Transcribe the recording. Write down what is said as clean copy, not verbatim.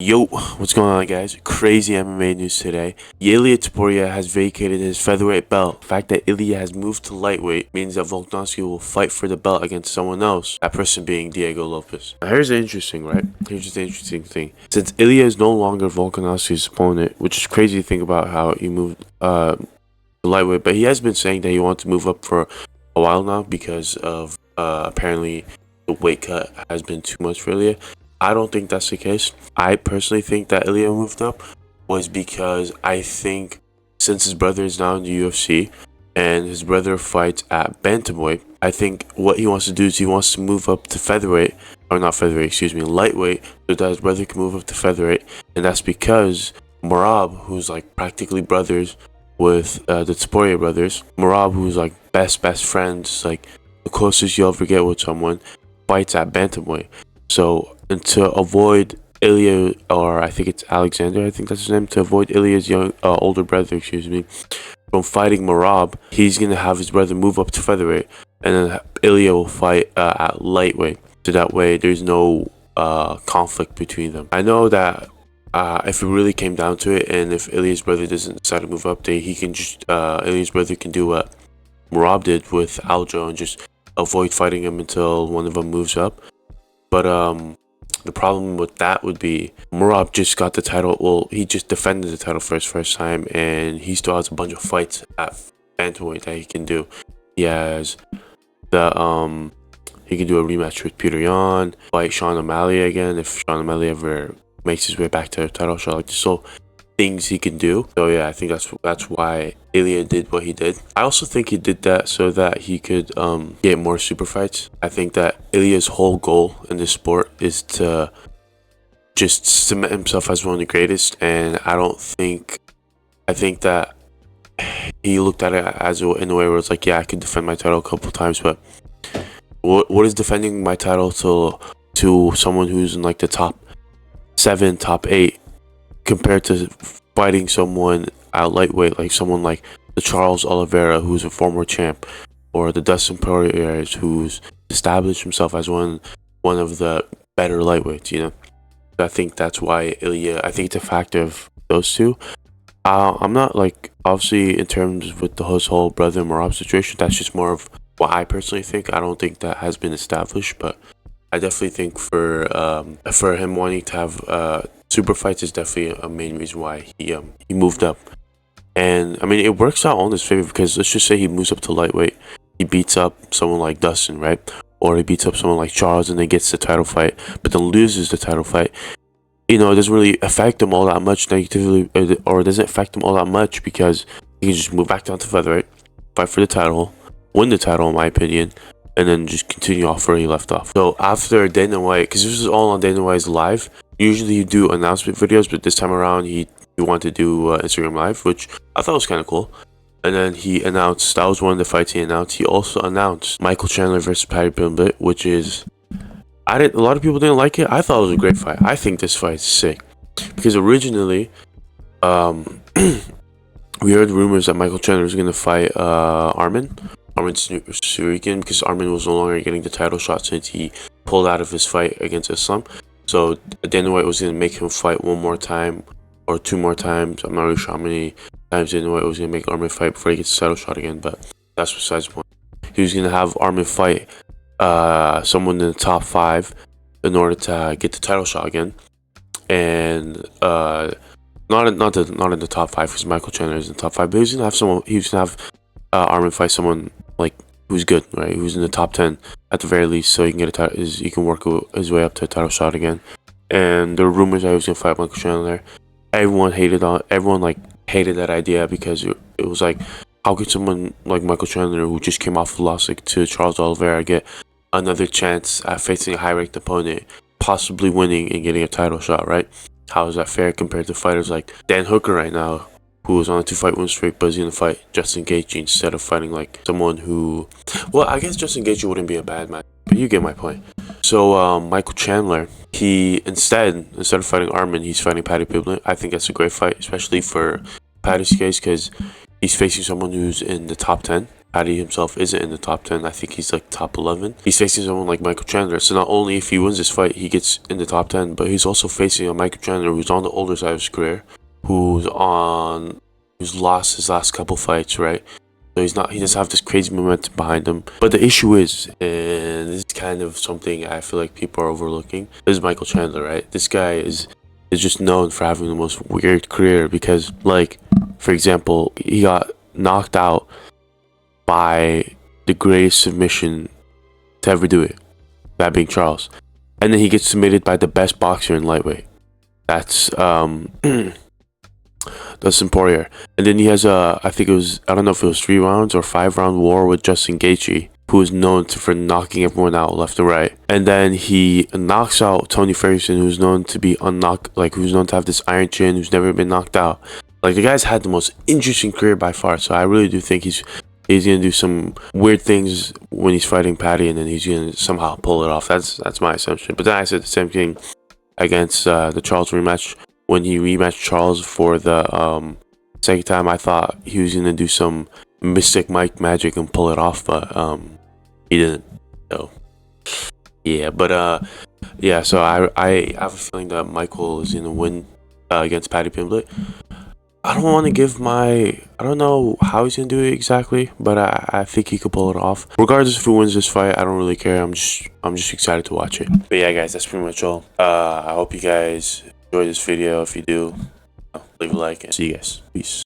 Yo, what's going on, guys? Crazy MMA news today. Ilia Topuria has vacated his featherweight belt. The fact that Ilia has moved to lightweight means that Volkanovski will fight for the belt against someone else, that person being Diego Lopes. Now, here's the interesting, right? Here's the interesting thing. Since Ilia is no longer Volkanovski's opponent, which is crazy to think about how he moved to lightweight, but he has been saying that he wants to move up for a while now because of apparently the weight cut has been too much for Ilia. I don't think that's the case. I personally think that Ilia moved up was because I think since his brother is now in the UFC and his brother fights at bantamweight, I think what he wants to do is he wants to move up to featherweight, or not featherweight, excuse me, lightweight, so that his brother can move up to featherweight. And that's because Merab, who's like practically brothers with the Topuria brothers, Merab, who's like best friends, like the closest you'll ever get with someone, fights at bantamweight. So, and to avoid Ilia, or I think it's Alexander, I think that's his name, to avoid Ilia's older brother, excuse me, from fighting Merab, he's going to have his brother move up to featherweight, and then Ilia will fight at lightweight. So that way, there's no conflict between them. I know that if it really came down to it, and if Ilia's brother doesn't decide to move up, he can just, Ilia's brother can do what Merab did with Aljo and just avoid fighting him until one of them moves up. But the problem with that would be Merab just got the title. Well, he just defended the title for his first time, and he still has a bunch of fights at bantamweight that he can do. He has the he can do a rematch with Peter Yan, fight Sean O'Malley again if Sean O'Malley ever makes his way back to the title shot. Like, so things he can do. So yeah, I think that's why Ilia did what he did. I also think he did that so that he could get more super fights. I think that Ilia's whole goal in this sport is to just cement himself as one of the greatest, and I think that he looked at it as in a way where it's like, yeah, I could defend my title a couple times, but what is defending my title to someone who's in like the top 7, top 8 compared to fighting someone at lightweight, like someone like the Charles Oliveira, who's a former champ, or the Dustin Poirier, who's established himself as one of the better lightweights, you know? I think that's why Ilia, I think it's a factor of those two. I'm not like, obviously in terms with the whole brother Merab situation, that's just more of what I personally think. I don't think that has been established, but I definitely think for him wanting to have super fights is definitely a main reason why he moved up. And I mean, it works out on his favor because let's just say he moves up to lightweight, he beats up someone like Dustin, right? Or he beats up someone like Charles and then gets the title fight, but then loses the title fight. You know, it doesn't really affect him all that much negatively, or it doesn't affect him all that much because he can just move back down to featherweight, fight for the title, win the title in my opinion, and then just continue off where he left off. So after Dana White, because this is all on Dana White's live, usually you do announcement videos, but this time around he wanted to do Instagram live, which I thought was kind of cool. And then he announced, that was one of the fights he announced. He also announced Michael Chandler versus Paddy Pimblett, which is, a lot of people didn't like it. I thought it was a great fight. I think this fight is sick because originally, we heard rumors that Michael Chandler was going to fight Armin Surikin, because Armin was no longer getting the title shot since he pulled out of his fight against Islam. So Dana White was going to make him fight one more time or 2 more times. I'm not really sure how many times Dana White was going to make Armin fight before he gets the title shot again, but that's besides the point. He was going to have Armin fight someone in the top 5 in order to get the title shot again, and not in the top 5 because Michael Chandler is in the top 5, but he was going to have Armin fight someone like who's good, right? Who's in the top 10 at the very least, so he can get he can work his way up to a title shot again. And there were rumors that he was going to fight Michael Chandler. Everyone hated that idea because it was like, how could someone like Michael Chandler, who just came off a loss to Charles Oliveira, get another chance at facing a high-ranked opponent, possibly winning and getting a title shot, right? How is that fair compared to fighters like Dan Hooker right now, who is on a 2-fight win streak, but is going to fight Justin Gaethje instead of fighting like someone who, well, I guess Justin Gaethje wouldn't be a bad match, but you get my point. So Michael Chandler, he instead of fighting Armin, he's fighting Paddy Pimblett. I think that's a great fight, especially for Paddy's case, because he's facing someone who's in the top 10 Paddy himself isn't in the top 10. I think he's like top 11. He's facing someone like Michael Chandler. So not only if he wins this fight, he gets in the top 10, but he's also facing a Michael Chandler who's on the older side of his career, who's lost his last couple fights, right? So he doesn't have this crazy momentum behind him. But the issue is, and this is kind of something I feel like people are overlooking, this is Michael Chandler, right? This guy is just known for having the most weird career because, like, for example, he got knocked out by the greatest submission to ever do it, that being Charles. And then he gets submitted by the best boxer in lightweight. That's Dustin Poirier. And then he has I don't know if it was 3 rounds or 5 round war with Justin Gaethje, who is known for knocking everyone out left and right. And then he knocks out Tony Ferguson, who's known to be who's known to have this iron chin, who's never been knocked out. Like, the guy's had the most interesting career by far. So I really do think he's gonna do some weird things when he's fighting Paddy, and then he's gonna somehow pull it off. That's my assumption. But then I said the same thing against the Charles rematch. When he rematched Charles for the second time, I thought he was gonna do some Mystic Mike magic and pull it off, but he didn't. So yeah, but yeah. So I have a feeling that Michael is gonna win against Paddy Pimblett. I don't want to give I don't know how he's gonna do it exactly, but I think he could pull it off. Regardless if he wins this fight, I don't really care. I'm just excited to watch it. But yeah, guys, that's pretty much all. I hope you guys enjoyed this video. If you do, leave a like and see you guys. Peace.